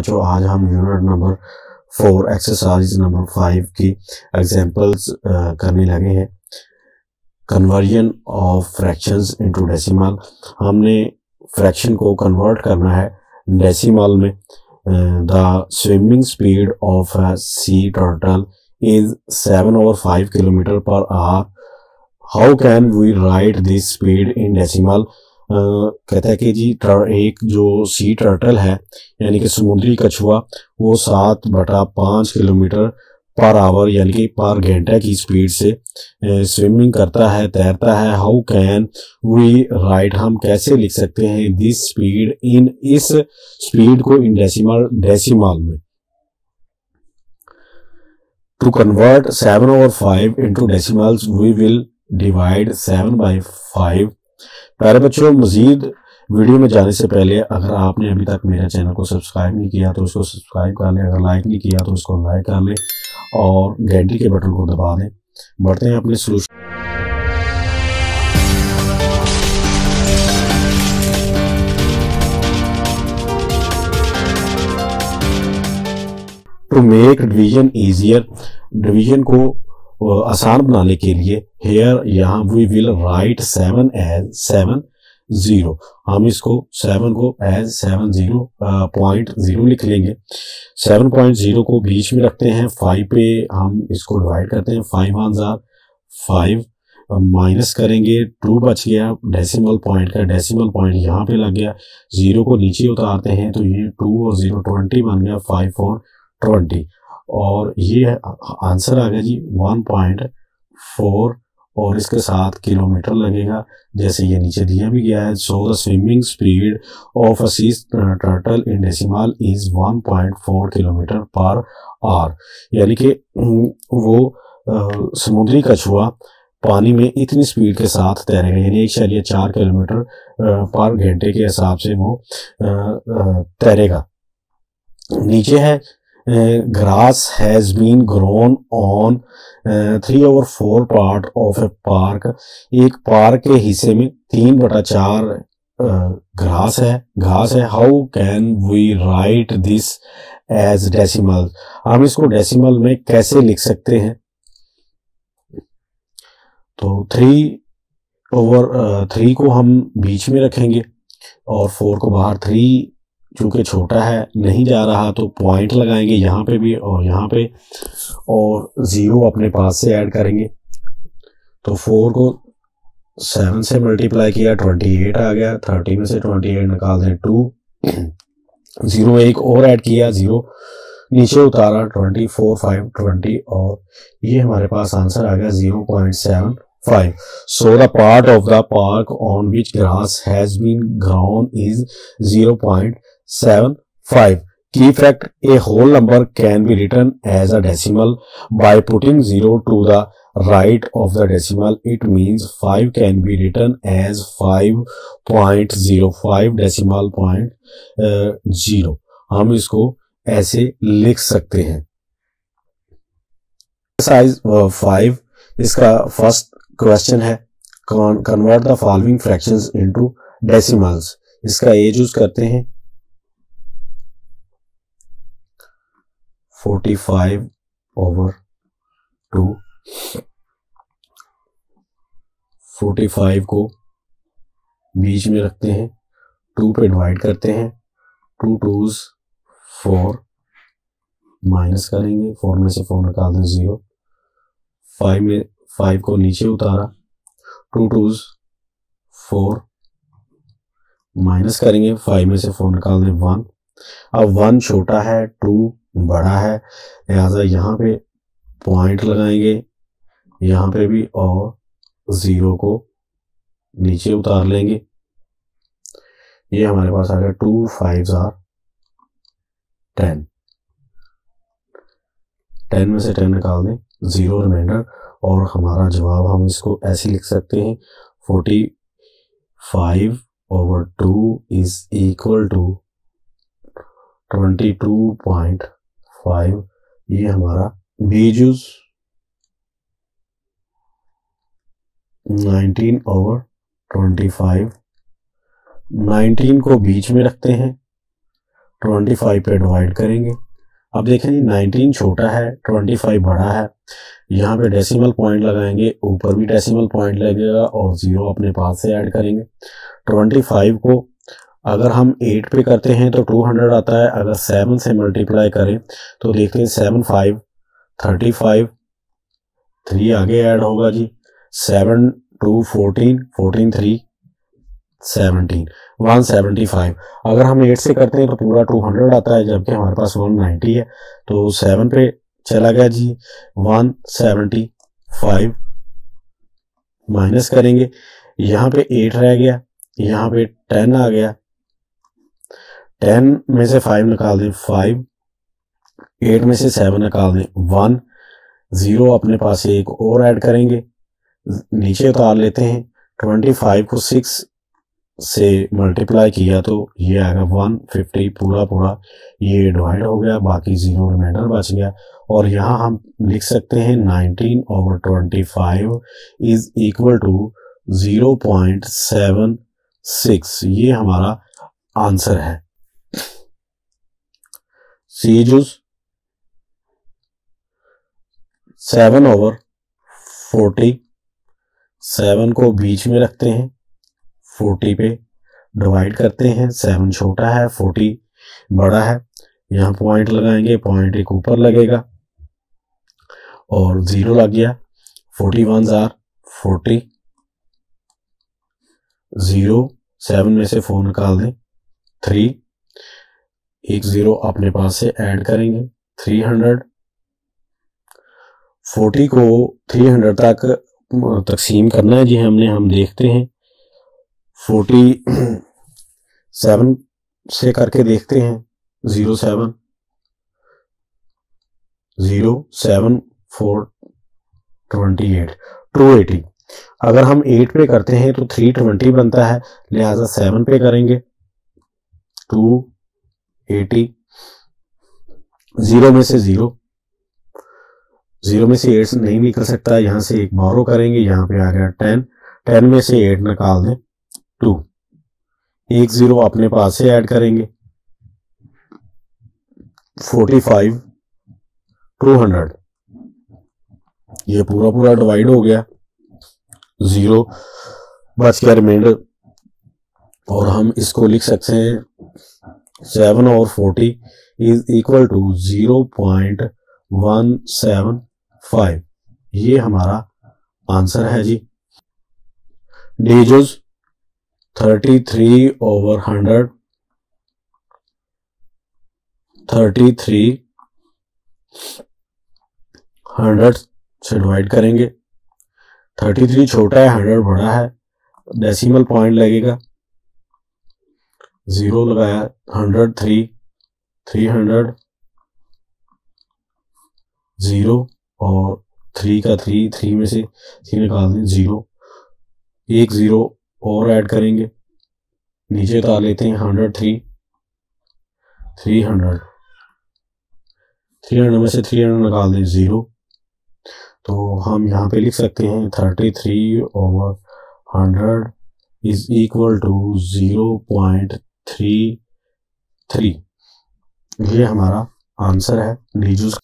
बच्चों आज हम यूनिट नंबर 4 एक्सरसाइज नंबर 5 की एग्जांपल्स करने लगे हैं। Conversion of fractions into decimal. हमने फ्रैक्शन को कन्वर्ट करना है डेसिमल में। The swimming speed of a sea turtle is 7/5 kilometre per hour. How can we write this speed in decimal. कहता है कि जी एक जो सी टर्टल है यानी कि समुद्री कछुआ वो 7/5 किलोमीटर पर आवर यानी कि पर घंटे की स्पीड से स्विमिंग करता है, तैरता है। हाउ कैन वी राइट, हम कैसे लिख सकते हैं दिस स्पीड इन, इस स्पीड को इन डेसिमल में। To convert 7/5 into decimals we will divide 7/5। प्यारे बच्चों, मजीद वीडियो में जाने से पहले अगर आपने अभी तक मेरे चैनल को सब्सक्राइब नहीं किया तो उसको सब्सक्राइब कर लें, अगर लाइक नहीं किया तो उसको लाइक कर लें और घंटी के बटन को दबा दें। बढ़ते हैं अपने solution. To make division easier, division को आसान बनाने के लिए हेयर यहाँ वी विल राइट 7 एज 7/0। हम इसको 7 को एज 7/0 लिख लेंगे। 7.0 को बीच में रखते हैं, 5 पे हम इसको डिवाइड करते हैं। 5 1 जार 5 माइनस करेंगे, 2 बच गया डेसिमल पॉइंट का, डेसिमल पॉइंट यहाँ पे लग गया। 0 को नीचे उतारते हैं तो ये 2 और 0 20 बन गया, 5 और 20 और ये आंसर आ गया जी 1.4 और इसके साथ किलोमीटर लगेगा जैसे ये नीचे दिया भी गया है। So the swimming speed of a sea turtle in decimal is 1.4 kilometre per our. यानी कि वो समुद्री कछुआ पानी में इतनी स्पीड के साथ तैरेगा यानी 1.4 किलोमीटर पर घंटे के हिसाब से वो तैरेगा। नीचे है grass has been grown on 3/4 part of a park। एक पार्क के हिस्से में 3/4 घास है। How can we write this as decimal, हम इसको डेसिमल में कैसे लिख सकते हैं। तो 3/3 को हम बीच में रखेंगे और 4 को बाहर। 3 चूंकि छोटा है नहीं जा रहा तो पॉइंट लगाएंगे यहाँ पे भी और यहाँ पे और 0 अपने पास से ऐड करेंगे। तो 4 को 7 से मल्टीप्लाई किया 28 आ गया, 30 में से 28 निकाल दें 2, 0 एक और ऐड किया, 0 नीचे उतारा 24 5 20 और ये हमारे पास आंसर आ गया 0.75। So the part of the park on which grass has been grown is 0.75. Key fact: a whole number can be written as a decimal by putting 0 to the right of the decimal. It means 5 can be written as 5.05 decimal point 0। हम इसको ऐसे लिख सकते हैं। Exercise 5 इसका first question है convert the following fractions into decimals. इसका ए use करते हैं 45/2। 45 को बीच में रखते हैं, 2 पे डिवाइड करते हैं, 2 2s 4 माइनस करेंगे, 4 में से 4 निकाल दें 0। 5 को नीचे उतारा, 2 2s 4 माइनस करेंगे, 5 में से 4 निकाल दें 1। अब 1 छोटा है, 2 बड़ा है, लिहाजा यहाँ पे पॉइंट लगाएंगे यहाँ पे भी और 0 को नीचे उतार लेंगे। ये हमारे पास आ गया 2 5 10। 10 में से 10 निकाल दें 0 रिमाइंडर और हमारा जवाब हम इसको ऐसे लिख सकते हैं 45/2 इज इक्वल टू 22.5। ये हमारा बीजूस 19/25। 19 को बीच में रखते हैं, 25 पे डिवाइड करेंगे। अब देखें जी 19 छोटा है, 25 बड़ा है। यहाँ पे डेसिमल पॉइंट लगाएंगे, ऊपर भी डेसिमल पॉइंट लगेगा और 0 अपने पास से ऐड करेंगे। 25 को अगर हम 8 पे करते हैं तो 200 आता है, अगर 7 से मल्टीप्लाई करें तो देखते हैं 7 5 35, 3 आगे ऐड होगा जी, 7 2 14, 14 3 17, 175। अगर हम 8 से करते हैं तो पूरा 200 आता है, जबकि हमारे पास 190 है, तो 7 पे चला गया जी, 175 माइनस करेंगे, यहाँ पे 8 रह गया, यहाँ पे 10 आ गया, 10 में से 5 निकाल दें 5, 8 में से 7 निकाल दें 1, 0 अपने पास एक और ऐड करेंगे, नीचे उतार लेते हैं। 25 को 6 से मल्टीप्लाई किया तो ये आएगा 150, पूरा ये डिवाइड हो गया, बाकी 0 रिमाइंडर बच गया। और यहाँ हम लिख सकते हैं 19/25 इज इक्वल टू 0.76। ये हमारा आंसर है। सी जूस 7/40, 7 को बीच में रखते हैं, 40 पे डिवाइड करते हैं। 7 छोटा है, 40 बड़ा है, यहाँ पॉइंट लगाएंगे, पॉइंट एक ऊपर लगेगा और 0 लग गया। 41 जार 40, 0 7 में से 4 निकाल दें 3, एक 0 अपने पास से ऐड करेंगे, 300। 40 को 300 तक तकसीम करना है जी हमने, हम देखते हैं 47 से करके देखते हैं, 0 7 0 7 4 28 280। अगर हम 8 पे करते हैं तो 320 बनता है, लिहाजा 7 पे करेंगे 280, 0 में से 0 में से 8 नहीं निकल सकता, यहाँ से एक बोरो करेंगे, यहाँ पे आ गया 10, 10 में से 8 निकाल दें 2, एक 0 अपने पास से ऐड करेंगे, 45 200, ये पूरा डिवाइड हो गया, 0 बच गया रिमाइंडर। और हम इसको लिख सकते हैं 7/40 इज इक्वल टू 0.175। ये हमारा आंसर है जी। डीजोज 33/100, 33 100 से डिवाइड करेंगे। 33 छोटा है, 100 बड़ा है, डेसिमल पॉइंट लगेगा, 0 लगाया, 103 300, 0 और 3 का 3 में से 3 निकाल दें 0, एक 0 और ऐड करेंगे, नीचे उतार लेते हैं 103 300, 300 में से 300 निकाल दें 0, तो हम यहाँ पे लिख सकते हैं 33/100 इज इक्वल टू 0.33। ये हमारा आंसर है डीजूस।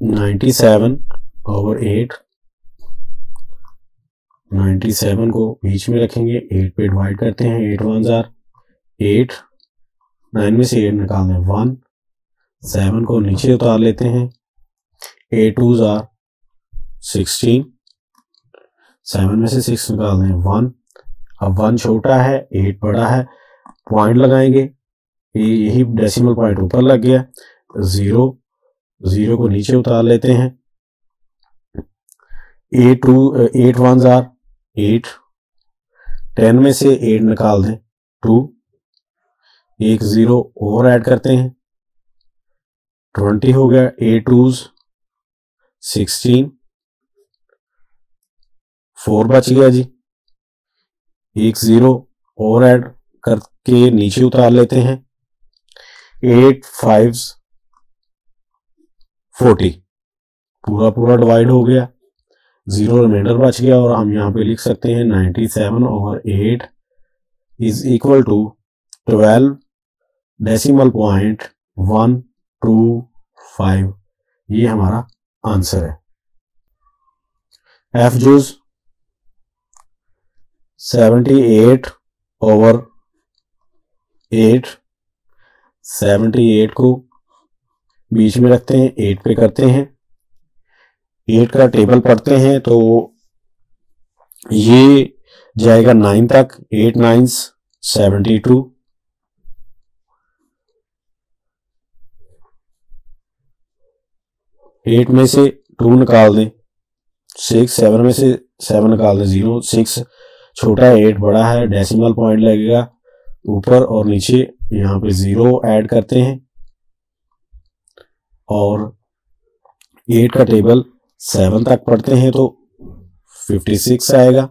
97/8, 97 को बीच में रखेंगे, 8 पे डिवाइड करते हैं, 8 1 जार 8, 9 में से 8 निकाल दें 1, 7 को नीचे उतार लेते हैं, 8 2 जार 16, 7 में से 6 निकाल दें 1, अब 1 छोटा है, 8 बड़ा है, पॉइंट लगाएंगे, यही डेसिमल पॉइंट ऊपर लग गया, 0 को नीचे उतार लेते हैं, 8 1 जार 8, 10 में से 8 निकाल दें 2, एक 0 और ऐड करते हैं, 20 हो गया, 8 2s 16, 4 बच गया जी, एक 0 और ऐड करके नीचे उतार लेते हैं, 8 5s 40, पूरा डिवाइड हो गया, 0 रिमाइंडर बच गया और हम यहाँ पे लिख सकते हैं 97/8 इज इक्वल टू 12.125। ये हमारा आंसर है। एफ जूस 78/8, 78 को बीच में रखते हैं, 8 पे करते हैं, 8 का टेबल पढ़ते हैं तो ये जाएगा 9 तक, 8 9s 72, 8 में से 2 निकाल दें, 6, 7 में से 7 निकाल दें, 0, 6 छोटा है, 8 बड़ा है, डेसिमल पॉइंट लगेगा ऊपर और नीचे, यहाँ पे 0 ऐड करते हैं और 8 का टेबल 7 तक पढ़ते हैं तो 56 आएगा।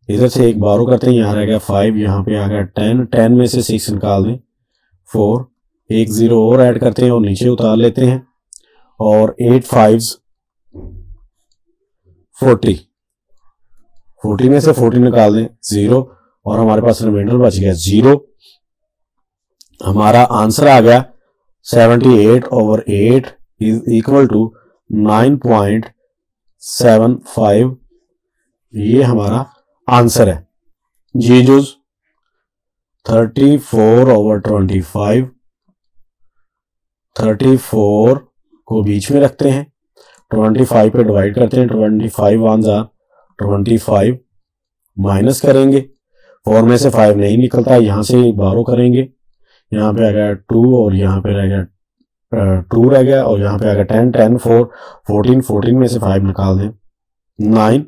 इधर से एक बारो करते हैं, यहाँ रहेगा 5, यहाँ पे आ गया 10, 10 में से 6 निकाल दें, 4, एक 0 और ऐड करते हैं और नीचे उतार लेते हैं और 8 5s 40, 40 में से 40 निकाल दें, 0 और हमारे पास रिमाइंडर बच गया 0। हमारा आंसर आ गया 78/8 इज इक्वल टू 9.75। ये हमारा आंसर है। जी जूस 34/25, 34 को बीच में रखते हैं, 25 पे डिवाइड करते हैं, 25 1s are 25, माइनस करेंगे, 4 में से 5 नहीं निकलता, यहां से बारो करेंगे, यहाँ पे आ गया 2 और यहाँ पे रह गया 2 रह गया और यहाँ पे आ गया 10, 10 4 14, 14 में से 5 निकाल दें, 9,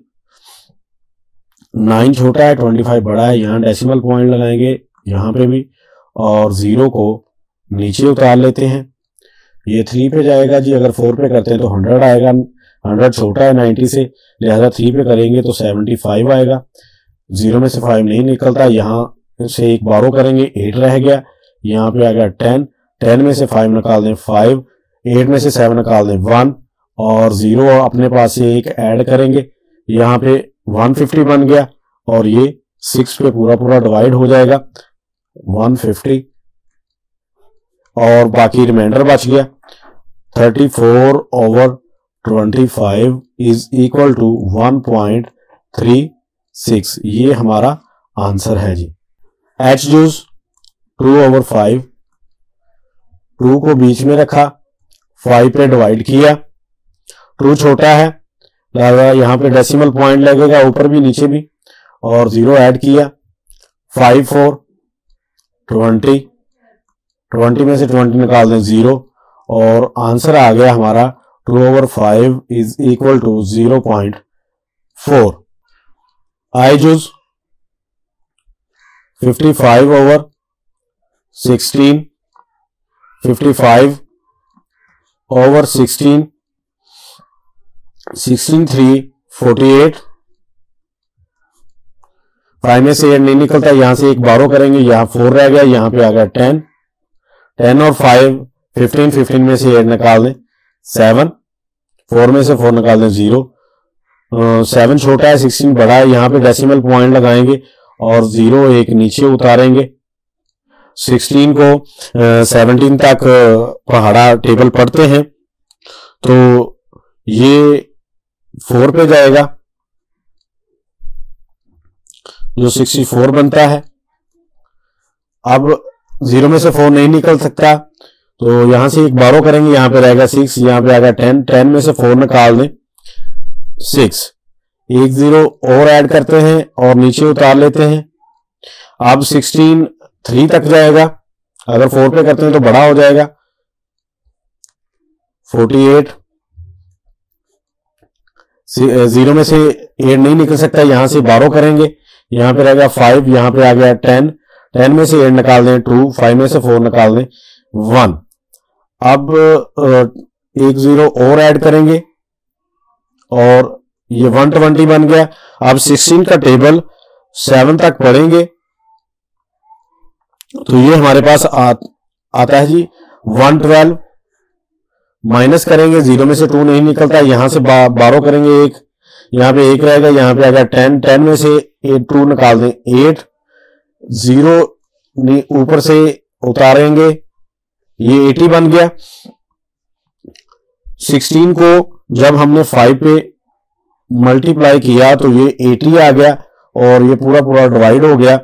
9 छोटा है, 25 बड़ा है, यहाँ डेसिमल पॉइंट लगाएंगे यहाँ पे भी और 0 को नीचे उतार लेते हैं, ये 3 पे जाएगा जी। अगर 4 पे करते हैं तो 100 आएगा, 100 छोटा है 90 से, लिहाजा 3 पे करेंगे तो 75 आएगा, 0 में से 5 नहीं निकलता, यहाँ से एक बारो करेंगे, 8 रह गया, यहाँ पे आ गया 10, 10 में से 5 निकाल दें 5, 8 में से 7 निकाल दें 1 और 0 अपने पास से एक ऐड करेंगे, यहाँ पे 150 बन गया और ये 6 पे पूरा पूरा डिवाइड हो जाएगा 150 और बाकी रिमाइंडर बच गया 34/25 इज इक्वल टू 1.36। ये हमारा आंसर है जी। एच जूस 2/5, 2 को बीच में रखा, 5 पे डिवाइड किया, 2 छोटा है, यहाँ पे डेसिमल पॉइंट लगेगा ऊपर भी नीचे भी और 0 ऐड किया, 5 4 20, 20 में से 20 निकाल दें 0 और आंसर आ गया हमारा 2/5 is equal to 0.4। I use 55/16, 55/16, 16 3 48, 5 में से 8 नहीं निकलता, यहां से एक बारो करेंगे, यहाँ 4 रह गया, यहाँ पे आ गया 10, 10 और 5 15, 15 में से 8 निकाल दें 7, 4 में से 4 निकाल दें 0, 7 छोटा है 16 बड़ा है, यहाँ पे डेसिमल पॉइंट लगाएंगे और 0 एक नीचे उतारेंगे, 16 को 17 तक पहाड़ा टेबल पढ़ते हैं तो ये 4 पे जाएगा जो 64 बनता है। अब 0 में से 4 नहीं निकल सकता तो यहां से एक बारो करेंगे, यहाँ पे रहेगा 6, यहाँ पे आएगा 10, 10 में से 4 निकाल दें 6, एक 0 और ऐड करते हैं और नीचे उतार लेते हैं। अब 16 3 तक जाएगा, अगर 4 पे करते हैं तो बड़ा हो जाएगा 48, 0 में से 8 नहीं निकल सकता, यहां से बारो करेंगे, यहाँ पे रहेगा 5, यहाँ पे आ गया 10, 10 में से 8 निकाल दें 2, 5 में से 4 निकाल दें 1। अब एक 0 और ऐड करेंगे और ये 120 बन गया। अब 16 का टेबल 7 तक पढ़ेंगे तो ये हमारे पास आता है जी 112, माइनस करेंगे, 0 में से 2 नहीं निकलता, यहां से बारो करेंगे एक, यहाँ पे 1 रहेगा, यहाँ पे आएगा 10, 10 में से 2 निकाल दें 8, 0 ऊपर से उतारेंगे, ये 80 बन गया। 16 को जब हमने 5 पे मल्टीप्लाई किया तो ये 80 आ गया और ये पूरा पूरा डिवाइड हो गया,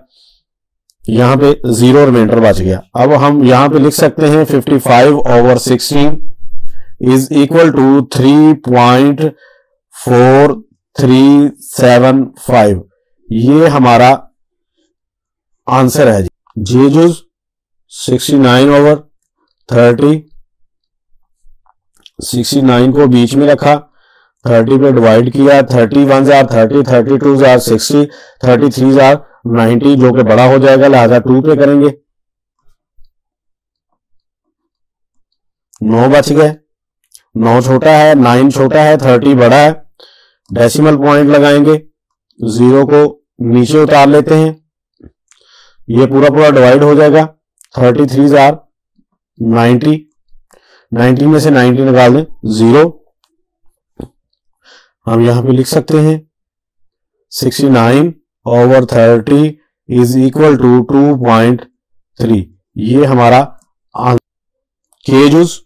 यहां पे 0 रिमाइंडर बच गया। अब हम यहां पे लिख सकते हैं 55/16 इज इक्वल टू 3.4375। ये हमारा आंसर है जी। जेजूस 69/30, 69 को बीच में रखा, 30 पे डिवाइड किया, 30 1 जार 30, 32 जार 60, 33 जार 90 जो कि बड़ा हो जाएगा, लिहाजा 2 पे करेंगे। 9 बच गए, 9 छोटा है, 9 छोटा है, 30 बड़ा है। डेसिमल पॉइंट लगाएंगे, 0 को नीचे उतार लेते हैं, ये पूरा पूरा डिवाइड हो जाएगा। 33 जार 90, 90 में से 90 निकाल दें 0। हम यहां पे लिख सकते हैं 69/30 इज इक्वल टू 2.3। ये हमारा केजूस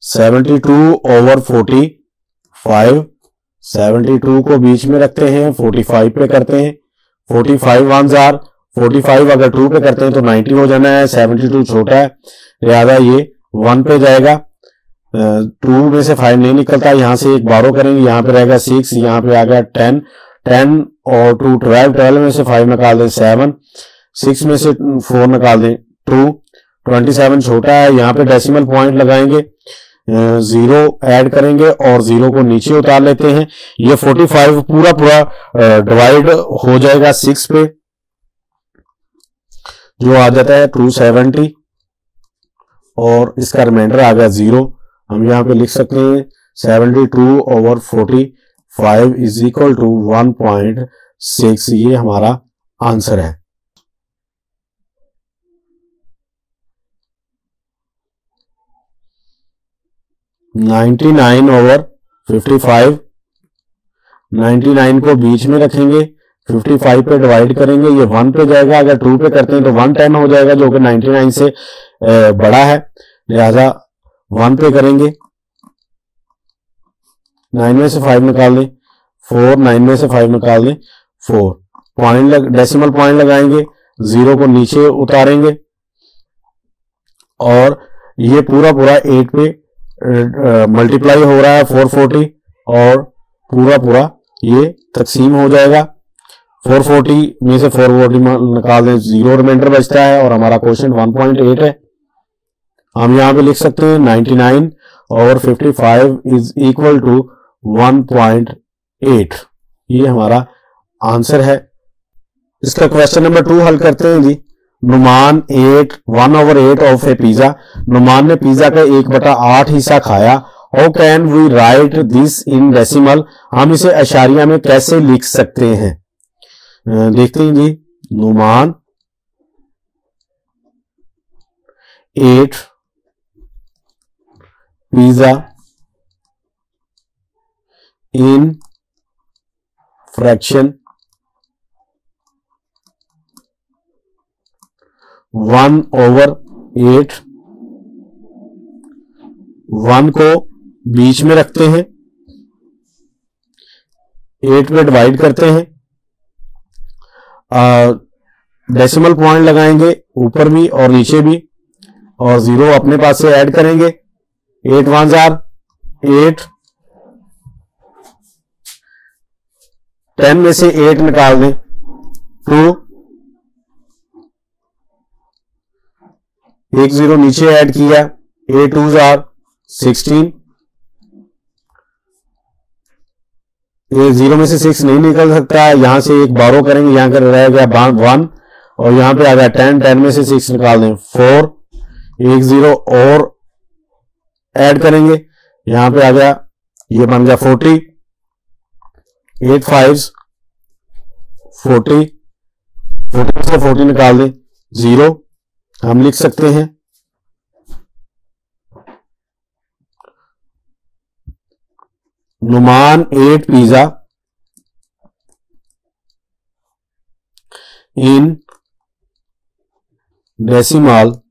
72/45, 72 को बीच में रखते हैं, 45 पे करते हैं। 45 1 जार 45 अगर 2 पे करते हैं तो 90 हो जाना है, 72 छोटा है, लिहाजा ये 1 पे जाएगा। 2 में से 5 नहीं निकलता, यहां से एक बारो करेंगे, यहां पे रहेगा 6, यहां पे आ गया 10, 10 और 2 12, 12 में से 5 निकाल दें 7, 6 में से 4 निकाल दें 2, 27 छोटा है, यहां पे डेसिमल पॉइंट लगाएंगे, 0 ऐड करेंगे और 0 को नीचे उतार लेते हैं। ये 45 पूरा पूरा डिवाइड हो जाएगा 6 पे, जो आ जाता है 270 और इसका रिमाइंडर आ गया 0। हम यहां पे लिख सकते हैं 72/45 इज इक्वल टू 1.6। ये हमारा आंसर है। (99/55), 99 को बीच में रखेंगे, 55 पे डिवाइड करेंगे, ये 1 पे जाएगा। अगर 2 पे करते हैं तो 110 हो जाएगा, जो कि 99 से बड़ा है, लिहाजा 1 पे करेंगे। 9 में से 5 निकाल दें 4, 9 में से 5 निकाल दें 4। पॉइंट डेसिमल पॉइंट लगाएंगे, 0 को नीचे उतारेंगे और ये पूरा पूरा 8 पे मल्टीप्लाई हो रहा है 440 और पूरा पूरा ये तकसीम हो जाएगा। 440 में से 440 निकाल दें, 0 रिमाइंडर बचता है और हमारा क्वेश्चन 1.8 है। हम यहां पे लिख सकते हैं 99/55 इज इक्वल टू 1.8। ये हमारा आंसर है। इसका क्वेश्चन नंबर 2 हल करते हैं जी। Numan 1/8 of a pizza. Numan ने पिज्जा का 1/8 हिस्सा खाया। How can we write this in decimal. हम इसे अशारिया में कैसे लिख सकते हैं, देखते हैं जी। Numan 8 pizza in fraction 1/8। 1 को बीच में रखते हैं, 8 पे डिवाइड करते हैं, डेसिमल पॉइंट लगाएंगे ऊपर भी और नीचे भी और 0 अपने पास से ऐड करेंगे। 8 1 जार 8, 10 में से 8 निकाल दें 2, 1 0 नीचे ऐड किया, 8 2 जार 16, ये 0 में से 6 नहीं निकल सकता है, यहां से एक बारो करेंगे, यहां कर रह गया 1 और यहां पे आ गया 10, 10 में से 6 निकाल दें 4, 1 0 और ऐड करेंगे, यहां पे आ गया, ये बन गया 40, 8 5 40, 40 में से 40 निकाल दें 0। हम लिख सकते हैं नुमान 8 pizza in decimal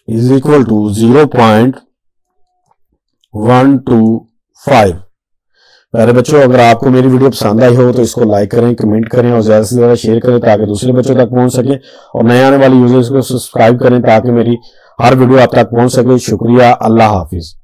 is equal to 0.125। प्यारे बच्चों, अगर आपको मेरी वीडियो पसंद आई हो तो इसको लाइक करें, कमेंट करें और ज्यादा से ज्यादा शेयर करें ताकि दूसरे बच्चों तक पहुंच सके, और नए आने वाले यूजर्स को सब्सक्राइब करें ताकि मेरी हर वीडियो आप तक पहुंच सके। शुक्रिया, अल्लाह हाफिज।